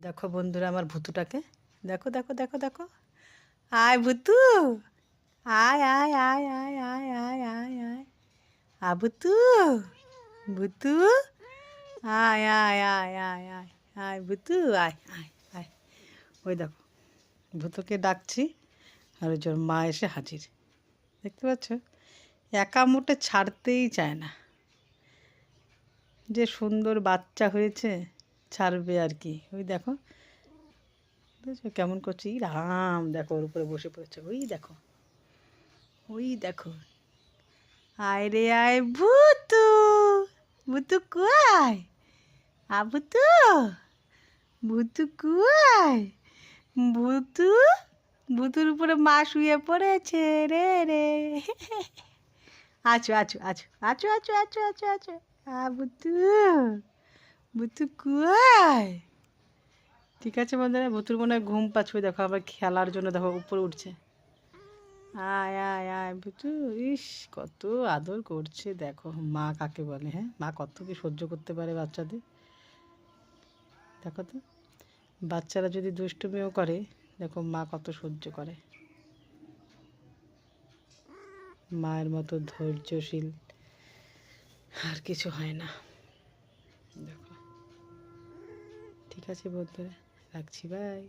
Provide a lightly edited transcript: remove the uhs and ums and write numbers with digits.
দেখো বন্ধুরা আমার ভুতুটাকে, দেখো দেখো দেখো দেখো। আয় ভুতু, আয় আয় আয় আয় আয় আয় আয় আয় ভুতু, ভুতু, আয় আয় আয় আয় আয় আয় ভুতু, আয় আয় আয়। ওই দেখো ভুতুকে ডাকছি আর ওই জোর মা এসে হাজির, দেখতে পাচ্ছ? একা মুটে ছাড়তেই চায় না, যে সুন্দর বাচ্চা হয়েছে ছাড়বে আর কি। ওই দেখো বুঝেছো কেমন করছে, ই রাম, দেখো ওর উপরে বসে পড়েছে, ওই দেখো, ওই দেখো। আয় রে আয় ভূতু, ভূতু কুয়ায়, ভূতু, ভূতু কুয়ায়, ভূতু, ভূতুর উপরে মা শুয়ে পড়েছে রে রে। আছো আছো আছো আছো আছো আছো আছো আছো। ভূতু, ভূতু কুয়ায়। ঠিক আছে বন্ধুরা, ভুতুর মনে হয় ঘুম পাচ্ছে, দেখো আবার খেলার জন্য দেখো উপরে উঠছে। আয় আয় আয় ভুতু, ইস কত আদর করছে দেখো। মা কাকে বলে, হ্যাঁ মা কত কি সহ্য করতে পারে বাচ্চাদের, দেখো তো। বাচ্চারা যদি দুষ্টুমিও করে, দেখো মা কত সহ্য করে। মায়ের মতো ধৈর্যশীল আর কিছু হয় না, দেখো। ঠিক আছে বন্ধুরা, রাখছি, বাই।